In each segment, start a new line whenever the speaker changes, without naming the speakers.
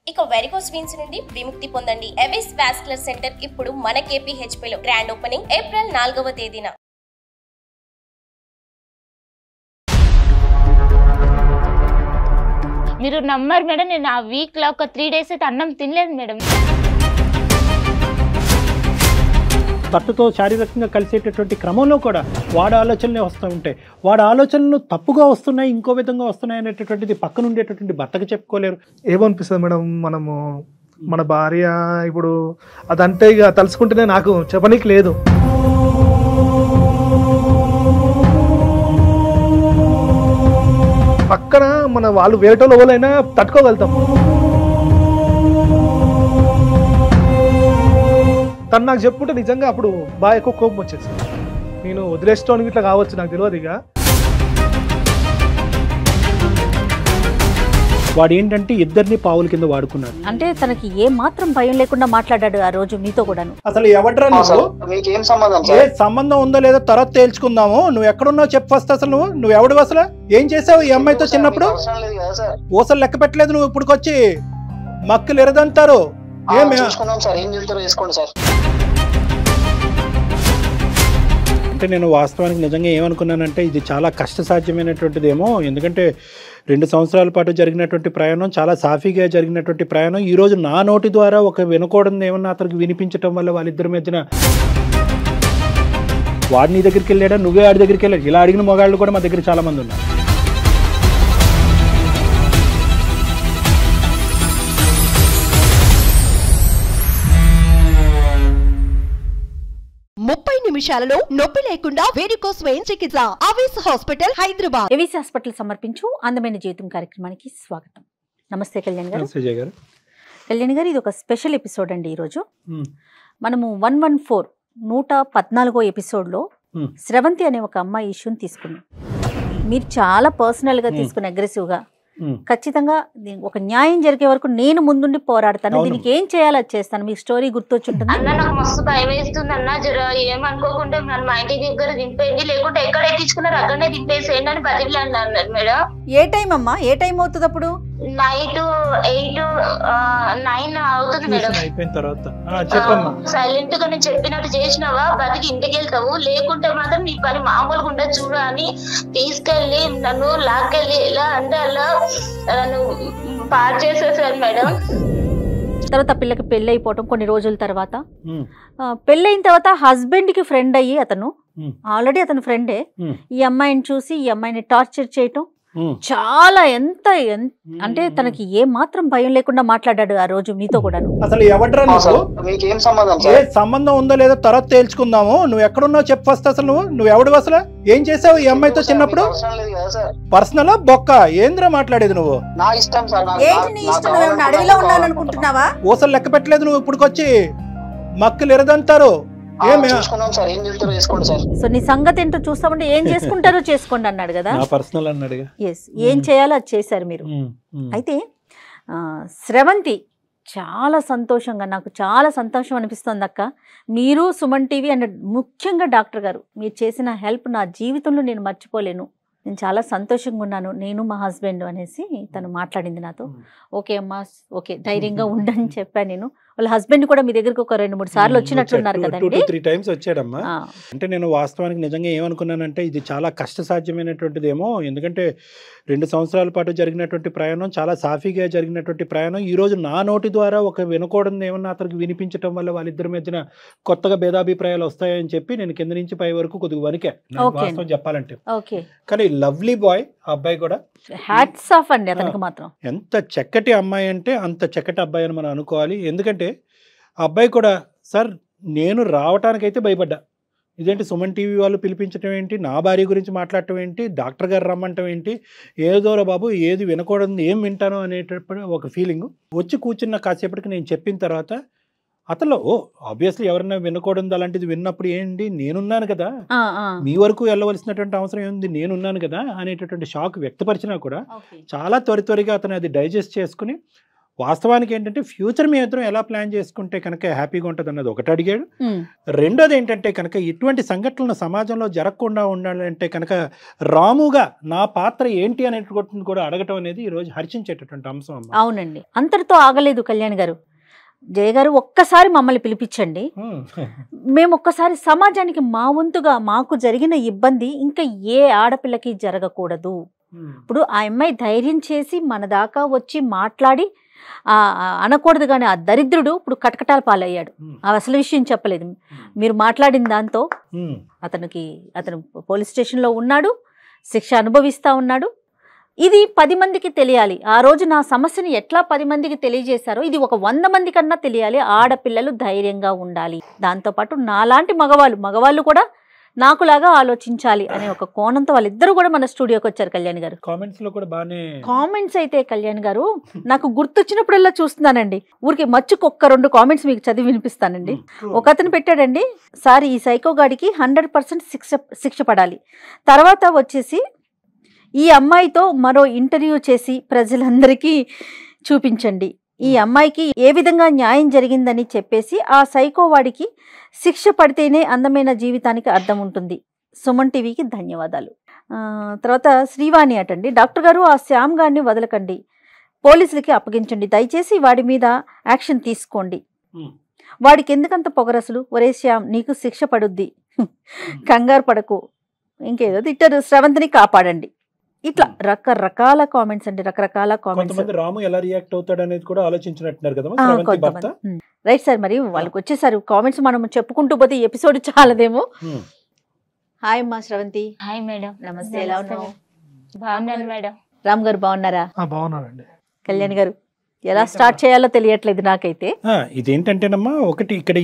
ఇక varicose veins నుండి విముక్తి పొందండి. ఎవిస్ వాస్కులర్ సెంటర్ ఇప్పుడు మన KPHP లో గ్రాండ్ ఓపెనింగ్ ఏప్రిల్ 4వ తేదీన.
మీరు నమ్మరు మేడం, నేను ఆ వీక్ లో ఒక 3 days అయితే అన్నం తినలేదు మేడం.
భర్తతో శారీరకంగా కలిసేటటువంటి క్రమంలో కూడా వాడి ఆలోచనలే వస్తూ ఉంటాయి. వాడి ఆలోచనలు తప్పుగా వస్తున్నాయి, ఇంకో విధంగా వస్తున్నాయి అనేటటువంటిది పక్కన ఉండేటటువంటి భర్తకు చెప్పుకోలేరు.
ఏమనిపిస్తుంది మేడం, మనము మన భార్య ఇప్పుడు అదంటే ఇక తలుసుకుంటేనే నాకు చెప్పనీకి లేదు. పక్కన మన వాళ్ళు వేరేటోళ్ళు ఎవరైనా తట్టుకోగలుగుతాం. తను నాకు చెప్పుకుంటే నిజంగా అప్పుడు బాగా ఎక్కువ కోపం వచ్చేసి నేను వదిలేసుకోవడానికి ఇట్లా కావచ్చు, నాకు తెలియదు. ఇక
వాడు ఏంటంటే ఇద్దరిని పావుల కింద వాడుకున్నాడు.
అంటే తనకి ఏ మాత్రం భయం లేకుండా మాట్లాడాడు ఆ రోజు మీతో కూడాను.
అసలు ఎవడ్రా నువ్వు? ఏ సంబంధం ఉందో లేదో తర్వాత తేల్చుకుందాము. నువ్వు ఎక్కడున్నావు చెప్పు ఫస్ట్. అసలు నువ్వు ఎవడు? అసలు ఏం చేసావు ఈ అమ్మాయితో చిన్నప్పుడు? ఊసలు లెక్క పెట్టలేదు నువ్వు. ఇప్పుడుకొచ్చి మక్కులు ఎరదంటారు. అంటే నేను వాస్తవానికి నిజంగా ఏమనుకున్నానంటే ఇది చాలా కష్టసాధ్యమైనటువంటిదేమో. ఎందుకంటే 2 సంవత్సరాల పాటు జరిగినటువంటి ప్రయాణం చాలా సాఫీగా జరిగినటువంటి ప్రయాణం ఈరోజు నా నోటి ద్వారా ఒక వినకూడదు ఏమన్నా అతనికి వినిపించడం వల్ల వాళ్ళిద్దరి మధ్యన వాడు నీ దగ్గరికి వెళ్ళాడా, నువ్వే ఆడి దగ్గరికి వెళ్ళాడు, ఇలా అడిగిన మగాళ్ళు కూడా మా దగ్గర చాలా మంది ఉన్నారు.
నిమిషాలలో నొప్పి లేకుండా వేడికోస్ వెయిన్ చికిత్స. అవిస్ హాస్పిటల్, హైదరాబాద్.
ఎవిస్ హాస్పిటల్ సమర్పించు అందమైన జీవితం కార్యక్రమానికి స్వాగతం. నమస్తే కళ్యాణ్ గారు. కళ్యాణ్ గారు, ఇది ఒక స్పెషల్ ఎపిసోడ్ అండి. ఈరోజు మనము 114 ఎపిసోడ్లో స్రవంతి అనే ఒక అమ్మాయి ఇష్యూని తీసుకున్నాం. మీరు చాలా పర్సనల్గా తీసుకుని అగ్రెసివ్గా ఖచ్చితంగా ఒక న్యాయం జరిగే వరకు నేను ముందుండి పోరాడతాను, దీనికి ఏం చేయాలో అది చేస్తాను. మీకు స్టోరీ గుర్తొచ్చుంటుంది.
అన్న నాకు మస్తు భయం వేస్తుంది అన్న, జర ఏమనుకోకుండా మా ఇంటి దగ్గర దింపేయండి, లేకుంటే ఎక్కడ ఎక్కించుకున్నారు అక్కడనే దింపేసేయండి అని బతికిలా అన్నారు మేడం.
ఏ టైం అమ్మా? ఏ టైం అవుతుంది అప్పుడు?
నైట్ 8, 9 అవుతుంది మేడం.
అయిపోయిన తర్వాత
సైలెంట్ గా నేను చెప్పినట్టు చేసినావా బతికి ఇంటికి వెళ్తావు, లేకుంటే మాత్రం నీ పని మామూలుగా ఉండదు చూడు అని తీసుకెళ్లి నన్ను లాక్కెళ్ళి ఇలా అంటే అలా నన్ను పాడు చేసేసారు మేడం.
తర్వాత పిల్లకి పెళ్ళి అయిపోవటం, కొన్ని రోజుల తర్వాత పెళ్ళైన తర్వాత హస్బెండ్ కి ఫ్రెండ్ అయ్యి అతను ఆల్రెడీ అతను ఫ్రెండే ఈ అమ్మాయిని చూసి ఈ అమ్మాయిని టార్చర్ చేయటం చాలా ఎంత అంటే తనకి ఏ మాత్రం భయం లేకుండా మాట్లాడాడు ఆ రోజు మీతో కూడాను.
అసలు ఎవడ్రా నువ్వు? ఏ సంబంధం ఉందో లేదో తర్వాత తేల్చుకుందాము. నువ్వు ఎక్కడున్నావు చెప్పు ఫస్ట్. అసలు నువ్వు ఎవడు? అసలు ఏం చేసావు ఈ అమ్మాయితో చిన్నప్పుడు? పర్సనల్ బొక్క ఏంద్రా మాట్లాడేది నువ్వు? ఊసలు లెక్క పెట్టలేదు నువ్వు. ఇప్పుడుకొచ్చి మక్కులు ఎరదంటారు.
సో నీ సంగతి ఏంటో చూస్తామంటే ఏం చేసుకుంటారో చేసుకోండి అన్నాడు కదా.
పర్సనల్ అన్నాడు.
ఏం చేయాలో అది చేశారు మీరు. అయితే స్రవంతి చాలా సంతోషంగా, నాకు చాలా సంతోషం అనిపిస్తుంది అక్క. మీరు సుమన్ టీవీ అండ్ ముఖ్యంగా డాక్టర్ గారు మీరు చేసిన హెల్ప్ నా జీవితంలో నేను మర్చిపోలేను. నేను చాలా సంతోషంగా ఉన్నాను, నేను మా హస్బెండ్ అనేసి తను మాట్లాడింది నాతో. ఓకే అమ్మా, ఓకే ధైర్యంగా ఉండని చెప్పాను నేను. వాళ్ళ హస్బెండ్ కూడా మీ దగ్గరకు ఒక 2-3 సార్లు వచ్చినట్లున్నారు కదండి.
2-3 times వచ్చాడమ్మా. అంటే నేను వాస్తవానికి నిజంగా ఏమనుకున్నానంటే ఇది చాలా కష్టసాధ్యమైనటువంటిదేమో. ఎందుకంటే 2 సంవత్సరాల పాటు జరిగినటువంటి ప్రయాణం చాలా సాఫీగా జరిగినటువంటి ప్రయాణం ఈరోజు నా నోటి ద్వారా ఒక వినకూడదు ఏమన్నా అతనికి వినిపించడం వల్ల వాళ్ళిద్దరి మధ్యన కొత్తగా భేదాభిప్రాయాలు వస్తాయని చెప్పి నేను కింద నుంచి పై వరకు కొద్దిగా వణికా వాస్తవం చెప్పాలంటే. కానీ లవ్లీ బాయ్ ఆ అబ్బాయి కూడా.
హ్యాట్స్ ఆఫ్ అండి అతనికి మాత్రం.
ఎంత చక్కటి అమ్మాయి అంటే అంత చక్కటి అబ్బాయి అని మనం అనుకోవాలి. ఎందుకంటే ఆ అబ్బాయి కూడా సార్ నేను రావటానికైతే భయపడ్డా. ఇదేంటి సుమన్ టీవీ వాళ్ళు పిలిపించడం ఏంటి, నా భార్య గురించి మాట్లాడటం ఏంటి, డాక్టర్ గారు రమ్మంటం ఏంటి, ఏదోరా బాబు ఏది వినకూడదు ఏం వింటాను అనేటప్పుడు ఒక ఫీలింగ్ వచ్చి కూర్చున్న కాసేపటికి నేను చెప్పిన తర్వాత అతను ఆబ్వియస్లీ ఎవరైనా వినకూడదు అలాంటిది విన్నప్పుడు ఏంటి నేనున్నాను కదా, మీ వరకు వెళ్ళవలసినటువంటి అవసరం ఏంది, నేనున్నాను కదా అనేటటువంటి షాక్ వ్యక్తపరిచినా కూడా చాలా త్వరగా అతను అది డైజెస్ట్ చేసుకుని వాస్తవానికి ఏంటంటే ఫ్యూచర్ మీ ఇద్దరం ఎలా ప్లాన్ చేసుకుంటే కనుక హ్యాపీగా ఉంటుంది అన్నది ఒకటి అడిగాడు. రెండోది ఏంటంటే కనుక ఇటువంటి సంఘటనలు సమాజంలో జరగకుండా ఉండాలంటే కనుక రాముగా నా పాత్ర ఏంటి అనేటువంటి కూడా అడగటం అనేది ఈరోజు హర్షించేటటువంటి అంశం అమ్మ.
అవునండి, అంతటితో ఆగలేదు కళ్యాణ్ గారు. జయ గారు ఒక్కసారి మమ్మల్ని పిలిపించండి, మేము ఒక్కసారి సమాజానికి మా వంతుగా మాకు జరిగిన ఇబ్బంది ఇంకా ఏ ఆడపిల్లకి జరగకూడదు. ఇప్పుడు ఆ అమ్మాయి ధైర్యం చేసి మన దాకా వచ్చి మాట్లాడి అనకూడదు, కానీ ఆ దరిద్రుడు ఇప్పుడు కటకటాల పాలయ్యాడు. అసలు విషయం చెప్పలేదు. మీరు మాట్లాడిన దాంతో అతను పోలీస్ స్టేషన్లో ఉన్నాడు, శిక్ష అనుభవిస్తూ ఉన్నాడు. ఇది 10 మందికి తెలియాలి. ఆ రోజు నా సమస్యని ఎట్లా 10 మందికి తెలియజేశారో ఇది ఒక 100 మంది కన్నా తెలియాలి. ఆడపిల్లలు ధైర్యంగా ఉండాలి, దాంతోపాటు నాలాంటి మగవాళ్ళు కూడా నాకులాగా ఆలోచించాలి అనే ఒక కోణంతో వాళ్ళిద్దరూ కూడా మన స్టూడియోకి వచ్చారు. కళ్యాణ్ గారు కామెంట్స్ అయితే కళ్యాణ్ గారు నాకు గుర్తొచ్చినప్పుడల్లా చూస్తున్నానండి. ఊరికి మచ్చుకు 1-2 కామెంట్స్ మీకు చదివి వినిపిస్తానండి. ఒక అతను పెట్టాడండి, సార్ ఈ సైకో గాడికి 100% శిక్ష పడాలి. తర్వాత వచ్చేసి ఈ అమ్మాయితో మరో ఇంటర్వ్యూ చేసి ప్రజలందరికీ చూపించండి, ఈ అమ్మాయికి ఏ విధంగా న్యాయం జరిగిందని చెప్పేసి ఆ సైకో వాడికి శిక్ష పడితేనే అందమైన జీవితానికి అర్థం ఉంటుంది. సుమన్ టీవీకి ధన్యవాదాలు. తర్వాత శ్రీవాణి అటండి, డాక్టర్ గారు ఆ శ్యామ్ గారిని వదలకండి, పోలీసులకి అప్పగించండి, దయచేసి వాడి మీద యాక్షన్ తీసుకోండి, వాడికి ఎందుకంత పొగరసులు, ఒరే శ్యామ్ నీకు శిక్ష పడుద్ది, కంగారు పడకు, ఇంకేదో తిట్టారు, స్రవంతిని కాపాడండి. ఇట్లా రకరకాల కామెంట్స్ అండి, రకరకాల కామెంట్స్.
రాము ఎలా రియాక్ట్ అవుతాడు అనేది కూడా ఆలోచించినట్టున్నారు కదా.
రైట్ సార్, మరి వాళ్ళకి వచ్చేసారు కామెంట్స్, మనం చెప్పుకుంటూ పోతే ఎపిసోడ్ చాలదేమో. హాయ్ అమ్మా శ్రవంతి.
Hi madam.
నమస్తే, ఎలా ఉన్నావు?
బాగున్నాను మేడం.
రామ్ గారు బాగున్నారా?
బాగున్నానండి.
కళ్యాణ్ గారు ఎలా స్టార్ట్ చేయాలో తెలియట్లేదు నాకైతే.
ఇదేంటంటేనమ్మా, ఒకటి ఇక్కడ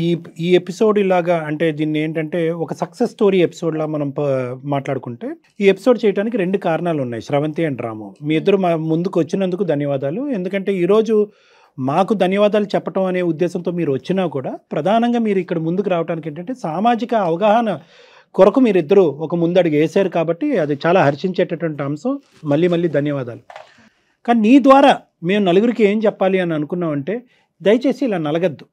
ఈ ఎపిసోడ్ ఇలాగా అంటే దీన్ని ఏంటంటే ఒక సక్సెస్ స్టోరీ ఎపిసోడ్ లా మనం మాట్లాడుకుంటే ఈ ఎపిసోడ్ చేయడానికి 2 కారణాలు ఉన్నాయి, శ్రవంతి అండ్ రాము. మీ ఇద్దరు మా ముందుకు వచ్చినందుకు ధన్యవాదాలు. ఎందుకంటే ఈరోజు మాకు ధన్యవాదాలు చెప్పడం అనే ఉద్దేశంతో మీరు వచ్చినా కూడా ప్రధానంగా మీరు ఇక్కడ ముందుకు రావడానికి ఏంటంటే సామాజిక అవగాహన కొరకు మీరిద్దరూ ఒక ముందడుగు వేశారు కాబట్టి అది చాలా హర్షించేటటువంటి అంశం. మళ్ళీ ధన్యవాదాలు. కానీ నీ ద్వారా మేము నలుగురికి ఏం చెప్పాలి అని అనుకున్నామంటే, దయచేసి ఇలా నలగద్దు.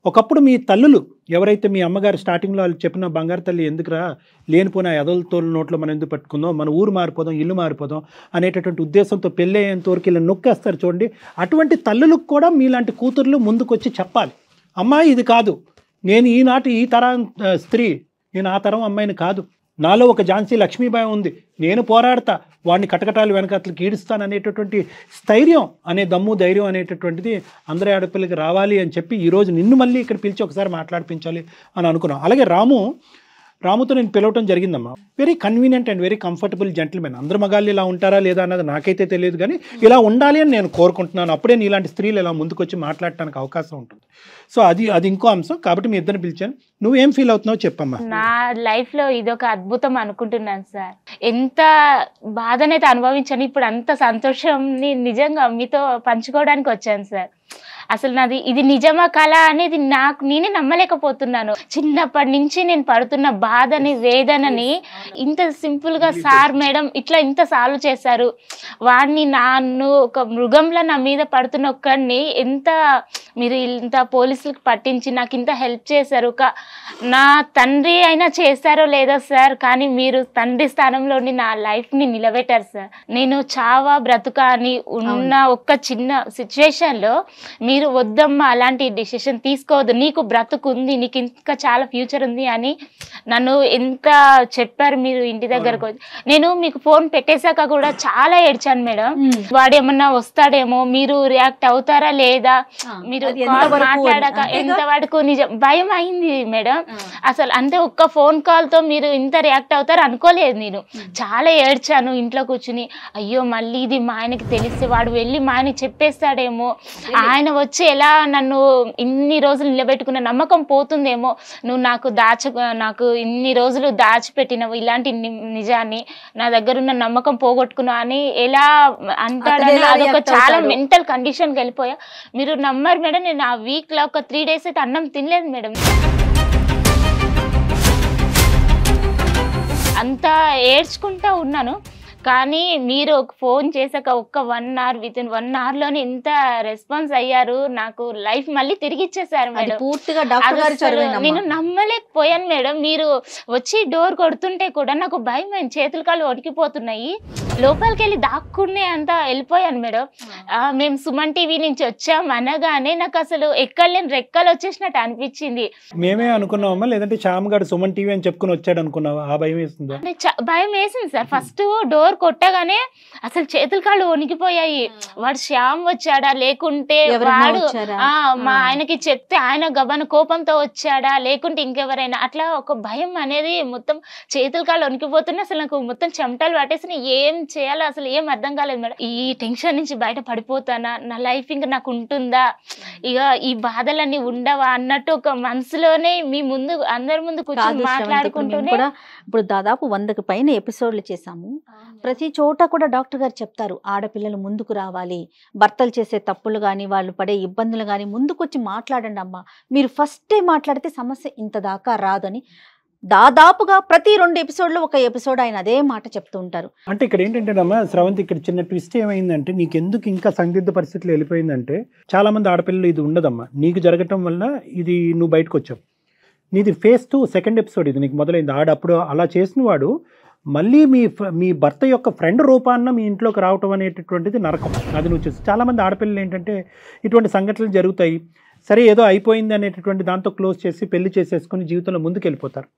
ఒకప్పుడు మీ తల్లులు ఎవరైతే మీ అమ్మగారు స్టార్టింగ్లో వాళ్ళు చెప్పిన బంగారు తల్లి ఎందుకురా లేనిపోయిన ఎదలతో నోట్లో మనం ఎందుకు పట్టుకుందాం, మన ఊరు మారిపోదాం, ఇల్లు మారిపోదాం అనేటటువంటి ఉద్దేశంతో పెళ్ళి అయ్యేంతవరకు ఇలా నొక్కేస్తారు చూడండి. అటువంటి తల్లులకు కూడా మీలాంటి కూతుర్లు ముందుకు వచ్చి చెప్పాలి, అమ్మాయి ఇది కాదు, నేను ఈనాటి ఈ తరం స్త్రీ, నేను ఆ తరం అమ్మాయిని కాదు, నాలో ఒక ఝాన్సీ లక్ష్మీబాయి ఉంది, నేను పోరాడతా, వాడిని కటకటాలు వెనకట్లకి ఈడుస్తాను అనేటటువంటి స్థైర్యం అనే దమ్ము ధైర్యం అనేటటువంటిది అందరి ఆడపిల్లకి రావాలి అని చెప్పి ఈరోజు నిన్ను మళ్ళీ ఇక్కడ పిలిచి ఒకసారి మాట్లాడిపించాలి అని అనుకున్నాం. అలాగే రాముతో నేను పిలవటం జరిగిందమ్మా. Very convenient and very comfortable gentlemen. అందరు మగాళ్ళు ఇలా ఉంటారా లేదా అన్నది నాకైతే తెలియదు, కానీ ఇలా ఉండాలి అని నేను కోరుకుంటున్నాను. అప్పుడే నీలాంటి స్త్రీలు ఇలా ముందుకొచ్చి మాట్లాడటానికి అవకాశం ఉంటుంది. సో అది ఇంకో అంశం కాబట్టి మీ ఇద్దరిని పిలిచాను. నువ్వేం ఫీల్ అవుతున్నావు చెప్పమ్మా.
నా లైఫ్ లో ఇదొక అద్భుతం అనుకుంటున్నాను సార్. ఎంత బాధనైతే అనుభవించాను, ఇప్పుడు అంత సంతోషంని నిజంగా మీతో పంచుకోవడానికి వచ్చాను సార్. అసలు నాది ఇది నిజమా కళ అనేది నేనే నమ్మలేకపోతున్నాను. చిన్నప్పటి నుంచి నేను పడుతున్న బాధని వేదనని ఇంత సింపుల్ గా సార్ మేడం ఇట్లా ఇంత సాల్వ్ చేశారు. వాడిని నన్ను ఒక మృగంలో నా మీద పడుతున్న ఒక్కడిని ఎంత మీరు ఇంత పోలీసులకు పట్టించి నాకు ఇంత హెల్ప్ చేశారు. నా తండ్రి అయినా చేశారో లేదో సార్, కానీ మీరు తండ్రి స్థానంలోని నా లైఫ్ ని నిలబెట్టారు సార్. నేను చావా బ్రతుకా అని ఉన్న ఒక్క చిన్న సిచ్యువేషన్ లో మీరు వద్దమ్మా అలాంటి డిసిషన్ తీసుకోవద్దు, నీకు బ్రతుకుంది, నీకు ఇంకా చాలా ఫ్యూచర్ ఉంది అని నన్ను ఎంత చెప్పారు మీరు ఇంటి దగ్గరకు వచ్చి. నేను మీకు ఫోన్ పెట్టేశాక కూడా చాలా ఏడ్చాను మేడం. వాడేమన్నా వస్తాడేమో, మీరు రియాక్ట్ అవుతారా లేదా, మీరు మాట్లాడాక ఎంత వరకు నిజం భయం అయింది మేడం. అసలు అంటే ఒక్క ఫోన్ కాల్ తో మీరు ఇంత రియాక్ట్ అవుతారు అనుకోలేదు. నేను చాలా ఏడ్చాను ఇంట్లో కూర్చుని. అయ్యో మళ్ళీ ఇది మా ఆయనకి తెలిస్తే వాడు వెళ్ళి మా ఆయనకి చెప్పేస్తాడేమో, ఆయన వచ్చి ఎలా నన్ను ఇన్ని రోజులు నిలబెట్టుకున్న నమ్మకం పోతుందేమో, నువ్వు నాకు ఇన్ని రోజులు దాచిపెట్టినవు ఇలాంటి నిజాన్ని, నా దగ్గర ఉన్న నమ్మకం పోగొట్టుకున్నావు అని ఎలా అంటాడని అదొక చాలా మెంటల్ కండిషన్కి వెళ్ళిపోయా. మీరు నమ్మరు మేడం, నేను ఆ వీక్ లో ఒక 3 days అయితే అన్నం తినలేదు మేడం. అంతా ఏడ్చుకుంటా ఉన్నాను.
కానీ మీరు ఒక ఫోన్ చేశాక ఒక్క 1 hour వితిన్ 1 hour లోనే ఇంత రెస్పాన్స్ అయ్యారు. నాకు లైఫ్ మళ్ళీ తిరిగి ఇచ్చేసారు
అది
మేడం.
పూర్తిగా డాక్టర్ గారి
అసలు
చదివేనమ్మా.
నేను నమ్మలేకపోయాను మేడం. మీరు వచ్చి డోర్ కొడుతుంటే కూడా నాకు భయం, చేతులు కాళ్ళు వణికిపోతున్నాయి. లోపలికి వెళ్ళి దాక్కునే అంతా వెళ్ళిపోయాను మేడం. మేము సుమన్ టీవీ నుంచి వచ్చాం అనగానే నాకు అసలు ఎక్కలేని రెక్కలు వచ్చేసినట్టు అనిపించింది.
మేమే అనుకున్నామమ్మా, లేదంటే శ్యామ్ గారు సుమన్ టీవీ అని చెప్పుకుని వచ్చాడు అనుకున్నావా? ఆ భయం వేసిందా?
అంటే భయం వేసింది సార్. ఫస్ట్ డోర్ కొట్టగానే అసలు చేతులు కాళ్ళు వణికిపోయాయి. వాడు శ్యామ్ వచ్చాడా లేకుంటే వాడు మా ఆయనకి చెప్తే ఆయన గబన కోపంతో వచ్చాడా లేకుంటే ఇంకెవరైనా, అట్లా ఒక భయం అనేది మొత్తం చేతులు కాళ్ళు వణికిపోతున్నా. అసలు నాకు మొత్తం చెమటలు పట్టేసి ఏం చేయాలో అసలు ఏం అర్థం కాలేదు మేడం. ఈ టెన్షన్ నుంచి బయట పడిపోతానా, నా లైఫ్ ఇంకా నాకు ఉంటుందా, ఇక ఈ బాధలన్నీ ఉండవా అన్నట్టు ఒక మనసులోనే మీ ముందు అందరి ముందు కూర్చొని మాట్లాడుకుంటూనే
ఇప్పుడు దాదాపు 100కి పైన ఎపిసోడ్లు చేశాము. ప్రతి చోట కూడా డాక్టర్ గారు చెప్తారు, ఆడపిల్లలు ముందుకు రావాలి, భర్తలు చేసే తప్పులు కానీ వాళ్ళు పడే ఇబ్బందులు కానీ ముందుకు వచ్చి మాట్లాడండి అమ్మా, మీరు ఫస్టే మాట్లాడితే సమస్య ఇంత దాకా రాదని దాదాపుగా ప్రతి 2 ఎపిసోడ్లో ఒక ఎపిసోడ్ ఆయన అదే మాట చెప్తూ ఉంటారు.
అంటే ఇక్కడ ఏంటంటేనమ్మా శ్రవంతి, ఇక్కడ చిన్న ట్విస్ట్ ఏమైందంటే, నీకు ఎందుకు ఇంకా సందిగ్ధ పరిస్థితులు వెళ్ళిపోయిందంటే, చాలా మంది ఆడపిల్లలు ఇది ఉండదమ్మా, నీకు జరగటం వల్ల ఇది నువ్వు బయటకు వచ్చావు. నీది ఫేజ్ 2 సెకండ్ ఎపిసోడ్ ఇది నీకు మొదలైంది. ఆడప్పుడు అలా చేసిన వాడు మళ్ళీ మీ భర్త యొక్క ఫ్రెండ్ రూపాన్న మీ ఇంట్లోకి రావటం అనేటటువంటిది నరకం. అది నువ్వు చూసి చాలామంది ఆడపిల్లలు ఏంటంటే ఇటువంటి సంఘటనలు జరుగుతాయి, సరే ఏదో అయిపోయింది అనేటటువంటి దాంతో క్లోజ్ చేసి పెళ్లి చేసేసుకుని జీవితంలో ముందుకు వెళ్ళిపోతారు.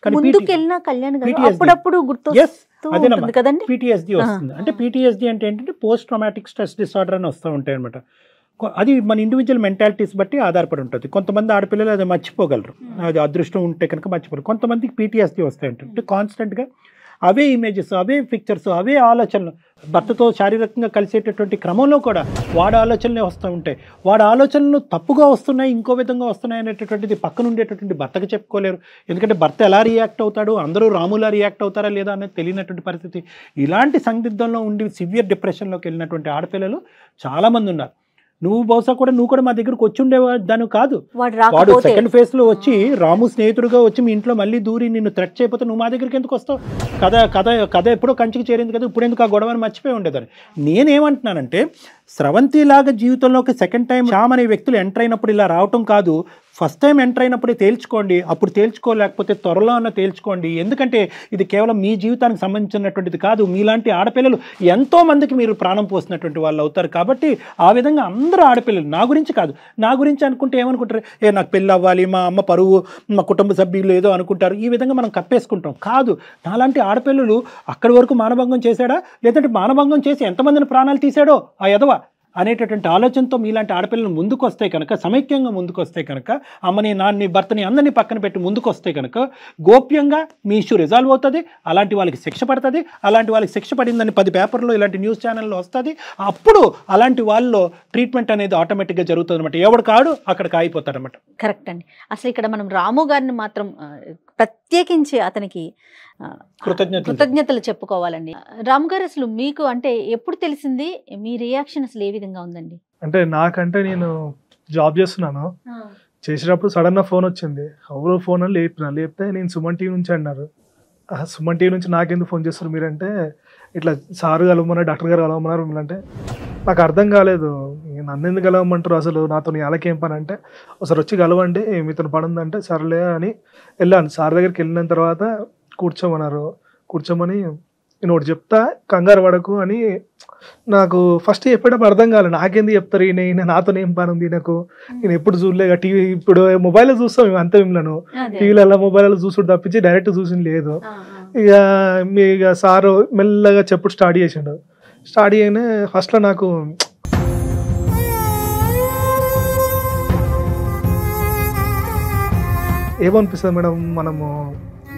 ముందుకెళ్ళినా కళ్యాణ్ గారు అప్పుడప్పుడు గుర్తొస్తుంది కదండి
PTSD వస్తుంది. అంటే PTSD అంటే ఏంటంటే పోస్ట్ ట్రామాటిక్ స్ట్రెస్ డిసార్డర్ అని వస్తూ ఉంటాయి అనమాట. అది మన ఇండివిజువల్ మెంటాలిటీస్ బట్టి ఆధారపడి ఉంటుంది. కొంతమంది ఆడపిల్లలు అది మర్చిపోగలరు, అది అదృష్టం ఉంటే కనుక మర్చిపోరు. కొంతమందికి PTSD వస్తాయి అంటే కాన్స్టెంట్గా అవే ఇమేజెస్, అవే పిక్చర్స్, అవే ఆలోచనలు, భర్తతో శారీరకంగా కలిసేటటువంటి క్రమంలో కూడా వాడి ఆలోచనలే వస్తూ ఉంటాయి. వాడి ఆలోచనలు తప్పుగా వస్తున్నాయి, ఇంకో విధంగా వస్తున్నాయి అనేటటువంటిది పక్కన ఉండేటటువంటి భర్తకు చెప్పుకోలేరు. ఎందుకంటే భర్త ఎలా రియాక్ట్ అవుతాడు, అందరూ రాములా రియాక్ట్ అవుతారా లేదా అనేది తెలియనటువంటి పరిస్థితి. ఇలాంటి సందిగ్ధంలో ఉండి సివియర్ డిప్రెషన్లోకి వెళ్ళినటువంటి ఆడపిల్లలు చాలామంది ఉన్నారు. నువ్వు బహుశా కూడా నువ్వు కూడా మా దగ్గరకు వచ్చి ఉండేదాను కాదు. వాడు సెకండ్ ఫేజ్ లో వచ్చి రాము స్నేహితుడుగా వచ్చి మీ ఇంట్లో మళ్ళీ దూరి నిన్ను థ్రెట్ చేయకపోతే నువ్వు మా దగ్గరికి ఎందుకు వస్తావు? కథ ఎప్పుడో కంచికి చేరింది కదా, ఇప్పుడు ఎందుకు ఆ గొడవని మర్చిపోయి ఉండేదాన్ని. నేనేమంటున్నానంటే స్రవంతిలాగా జీవితంలోకి సెకండ్ టైం శ్యామ్ అనే వ్యక్తులు ఎంటర్ అయినప్పుడు ఇలా రావటం కాదు, ఫస్ట్ టైం ఎంటర్ అయినప్పుడే తేల్చుకోండి. అప్పుడు తేల్చుకోలేకపోతే త్వరలో అన్న తేల్చుకోండి. ఎందుకంటే ఇది కేవలం మీ జీవితానికి సంబంధించినటువంటిది కాదు. మీలాంటి ఆడపిల్లలు ఎంతో మందికి మీరు ప్రాణం పోసినటువంటి వాళ్ళు అవుతారు. కాబట్టి ఆ విధంగా అందరూ ఆడపిల్లలు, నా గురించి కాదు, నా గురించి అనుకుంటే ఏమనుకుంటారు, నాకు పెళ్ళి అవ్వాలి, మా అమ్మ పరువు, మా కుటుంబ సభ్యులు ఏదో అనుకుంటారు. ఈ విధంగా మనం కప్పేసుకుంటాం. కాదు, నాలాంటి ఆడపిల్లలు అక్కడి వరకు మానభంగం చేశాడా, లేదంటే మానభంగం చేసి ఎంతమందిని ప్రాణాలు తీశాడో ఆ ఎదవ అనేటటువంటి ఆలోచనతో మీలాంటి ఆడపిల్లలు ముందుకు వస్తే కనుక, సమైక్యంగా ముందుకు వస్తే కనుక, అమ్మని నాన్నని భర్తని అందరినీ పక్కన పెట్టి ముందుకు వస్తే కనుక గోప్యంగా మీ ఇష్యూ రిజాల్వ్ అవుతుంది. అలాంటి వాళ్ళకి శిక్ష పడుతుంది. అలాంటి వాళ్ళకి శిక్ష పడిందని 10 పేపర్లో ఇలాంటి న్యూస్ ఛానల్లో వస్తుంది. అప్పుడు అలాంటి వాళ్ళలో ట్రీట్మెంట్ అనేది ఆటోమేటిక్గా జరుగుతుంది అనమాట. ఎవడు కాడు అక్కడికి ఆగిపోతారనమాట.
కరెక్ట్ అండి. అసలు ఇక్కడ మనం రాము గారిని మాత్రం ప్రత్యేకించి అతనికి కృతజ్ఞతలు చెప్పుకోవాలండి. రాము గారు, అసలు మీకు అంటే ఎప్పుడు తెలిసింది, మీ రియాక్షన్ అసలు ఏ విధంగా ఉందండి?
అంటే నాకంటే నేను జాబ్ చేస్తున్నాను, చేసేటప్పుడు సడన్ గా ఫోన్ వచ్చింది. ఎవరో ఫోన్ అని లేపితే నేను సుమన్ టీవీ నుంచి అన్నారు. సుమన్ టీవీ నుంచి నాకెందుకు ఫోన్ చేస్తారు మీరంటే, ఇట్లా సారు కలవమన్నారు, డాక్టర్ గారు కలవమన్నారు. అంటే నాకు అర్థం కాలేదు, నన్ను ఎందుకు కలవమంటారు, అసలు నాతో వాళ్ళకేం పని అంటే, ఒకసారి వచ్చి కలవండి మీతో పని ఉందంటే సరేలే అని వెళ్ళాను. సార్ దగ్గరికి వెళ్ళిన తర్వాత కూర్చోమన్నారు. కూర్చోమని నేను ఒకటి చెప్తా, కంగారు పడకు అని. నాకు ఫస్ట్ చెప్పేటప్పుడు అర్థం కాలేదు, నాకేంది చెప్తారు ఈయన, నాతో ఏం పని ఉంది నాకు, నేను ఎప్పుడు చూడలేదు. టీవీ ఇప్పుడు మొబైల్లో చూస్తాం మేము అంతే, మిమ్మల్ని టీవీలలో మొబైల్లో చూసుడు తప్పించి డైరెక్ట్ చూసి లేదు. ఇక సారు మెల్లగా చెప్పుడు స్టార్ట్ చేసిండు. స్టార్ట్ చేయగానే ఫస్ట్లో నాకు ఏమనిపిస్తుంది మేడం, మనము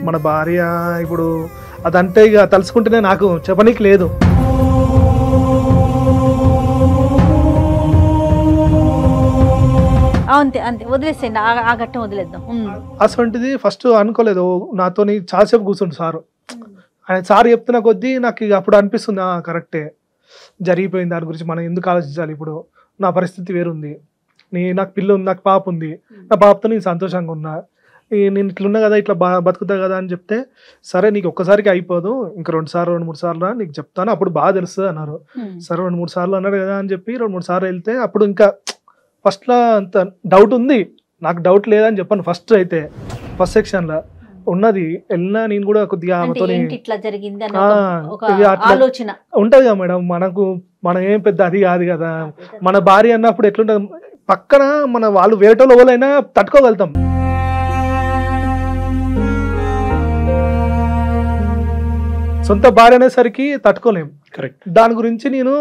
మన భార్య ఇప్పుడు అదంటే ఇక తలుచుకుంటేనే నాకు చెప్పనీకి లేదు.
అంతే అంతే, వదిలేసేయండి, ఆ ఘట్టం వదిలేద్దాం.
అసలుంటిది ఫస్ట్ అనుకోలేదు. నాతో చాలాసేపు కూర్చుండు సారు. ఆయన సారు చెప్తున్న కొద్దీ నాకు ఇక అప్పుడు అనిపిస్తుంది, కరెక్టే జరిగిపోయింది, దాని గురించి మనం ఎందుకు ఆలోచించాలి, ఇప్పుడు నా పరిస్థితి వేరుంది, నాకు పిల్ల ఉంది, నాకు పాప ఉంది, నా పాపతో నేను సంతోషంగా ఉన్నా, నేను ఇట్లున్నా కదా, ఇట్లా బతుకుతా కదా అని చెప్తే, సరే నీకు ఒక్కసారికి అయిపోదు, ఇంకా 2 సార్లు 2-3 సార్లు నీకు చెప్తాను, అప్పుడు బాగా తెలుస్తుంది అన్నారు. సరే 2-3 సార్లు అన్నాడు కదా అని చెప్పి 2-3 సార్లు వెళ్తే అప్పుడు ఇంకా ఫస్ట్లో అంత డౌట్ ఉంది, నాకు డౌట్ లేదని చెప్పాను. ఫస్ట్ సెక్షన్లో ఉన్నది వెళ్ళినా నేను కూడా కొద్దిగా ఉంటది కదా మేడం, మనం ఏం పెద్ద అది కాదు కదా, మన భార్య అన్నప్పుడు ఎట్లుంటది, పక్కన మన వాళ్ళు వేరేటోళ్ళు ఎవరైనా తట్టుకోగలుగుతాం. సొంత భార్య అనేసరికి తట్టుకోలేం.
కరెక్ట్.
దాని గురించి నేను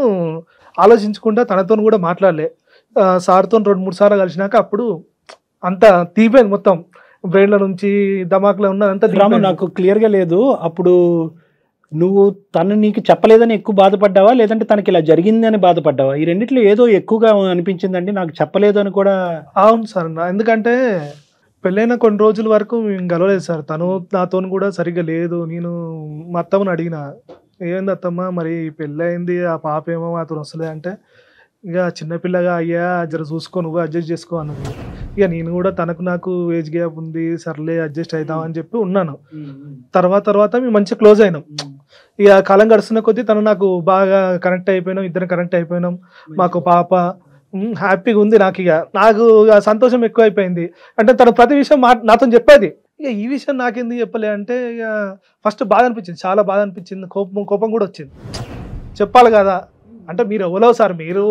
ఆలోచించకుండా తనతో కూడా మాట్లాడలే. సార్తో 2-3 సార్లు కలిసినాక అప్పుడు అంత తీపోయింది, మొత్తం బ్రెయిన్ల నుంచి దమాక్లో ఉన్నదంతా.
రాము, నాకు క్లియర్గా లేదు, అప్పుడు నువ్వు తను నీకు చెప్పలేదని ఎక్కువ బాధపడ్డావా, లేదంటే తనకి ఇలా జరిగింది అని బాధపడ్డావా? ఈ రెండిట్లో ఏదో ఎక్కువగా అనిపించిందండి, నాకు చెప్పలేదు అని కూడా.
అవును సార్, ఎందుకంటే పెళ్ళైన కొన్ని రోజుల వరకు మేము కలవలేదు సార్, తను నాతో కూడా సరిగ్గా లేదు. నేను మా అత్తమ్మని అడిగిన, ఏంది అత్తమ్మ మరి పెళ్ళయింది, ఆ పాప ఏమో అతను వస్తలే అంటే, ఇక చిన్నపిల్లగా అయ్యా జర చూసుకో, నువ్వు అడ్జస్ట్ చేసుకో అన్నది. ఇక నేను కూడా తనకు నాకు ఏజ్ గ్యాప్ ఉంది, సర్లే అడ్జస్ట్ అవుతామని చెప్పి ఉన్నాను. తర్వాత మేము మంచిగా క్లోజ్ అయినాం. ఇక కాలం గడుస్తున్న కొద్దీ తను నాకు బాగా కనెక్ట్ అయిపోయినాం, ఇద్దరం కనెక్ట్ అయిపోయినాం. మాకు పాప హ్యాపీగా ఉంది. నాకు సంతోషం ఎక్కువ అయిపోయింది. అంటే తను ప్రతి విషయం నాతో చెప్పేది. ఇక ఈ విషయం నాకెందుకు చెప్పలే అంటే, ఇక ఫస్ట్ బాధ అనిపించింది, చాలా బాధ అనిపించింది, కోపం కూడా వచ్చింది. చెప్పాలి కదా, అంటే మీరు ఎవరో సార్, మీరు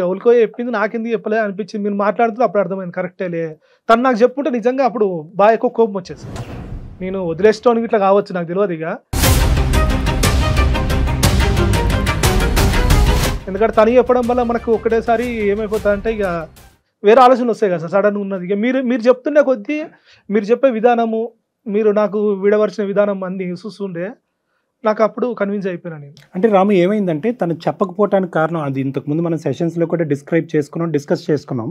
ఎవరికో చెప్పింది నాకెందుకు చెప్పలే అనిపించింది. మీరు మాట్లాడుతూ అప్పుడు అర్థమైంది, కరెక్టేలే. తను నాకు చెప్పుంటే నిజంగా అప్పుడు బాగా ఎక్కువ కోపం వచ్చేసి నేను వదిలేసుకోవడానికి ఇట్లా కావచ్చు, నాకు తెలియదు. ఇక ఎందుకంటే తను చెప్పడం వల్ల మనకు ఒకటేసారి ఏమైపోతుందంటే ఇక వేరే ఆలోచనలు వస్తాయి కదా సార్, సడన్ ఉన్నది. ఇక మీరు చెప్తున్న కొద్దీ, మీరు చెప్పే విధానము, మీరు నాకు విడవలసిన విధానం అన్ని చూస్తుండే నాకు అప్పుడు కన్విన్స్ అయిపోయినా నేను.
అంటే రాము, ఏమైందంటే తను చెప్పకపోవటానికి కారణం అది ఇంతకుముందు మనం సెషన్స్లో కూడా డిస్కస్ చేసుకున్నాం.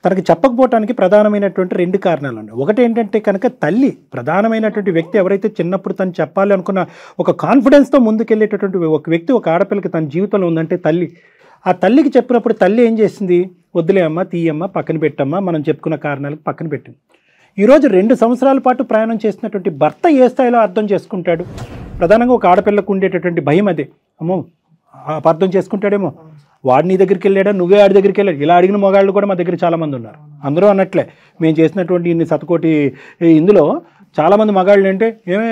తనకి చెప్పకపోవటానికి ప్రధానమైనటువంటి 2 కారణాలు అండి. ఒకటి ఏంటంటే కనుక తల్లి, ప్రధానమైనటువంటి వ్యక్తి ఎవరైతే చిన్నప్పుడు తను చెప్పాలి అనుకున్న ఒక కాన్ఫిడెన్స్తో ముందుకెళ్ళేటటువంటి ఒక వ్యక్తి ఒక ఆడపిల్లకి తన జీవితంలో ఉందంటే తల్లి. ఆ తల్లికి చెప్పినప్పుడు తల్లి ఏం చేసింది, వద్దులే అమ్మ, తీయమ్మ, పక్కన పెట్టమ్మా, మనం చెప్పుకున్న కారణాలకు పక్కన పెట్టింది. ఈరోజు 2 సంవత్సరాల పాటు ప్రయాణం చేసినటువంటి భర్త ఏ స్థాయిలో అర్థం చేసుకుంటాడు? ప్రధానంగా ఒక ఆడపిల్లకు ఉండేటటువంటి భయం అదే, అమ్మో అర్థం చేసుకుంటాడేమో, వాడు నీ దగ్గరికి వెళ్ళాడా, నువ్వే ఆడి దగ్గరికి వెళ్ళాడు. ఇలా అడిగిన మగాళ్ళు కూడా మా దగ్గర చాలామంది ఉన్నారు. అందరూ అన్నట్లే, మేము చేసినటువంటి ఇన్ని శతకోటి ఇందులో చాలామంది మగాళ్ళు అంటే, ఏమే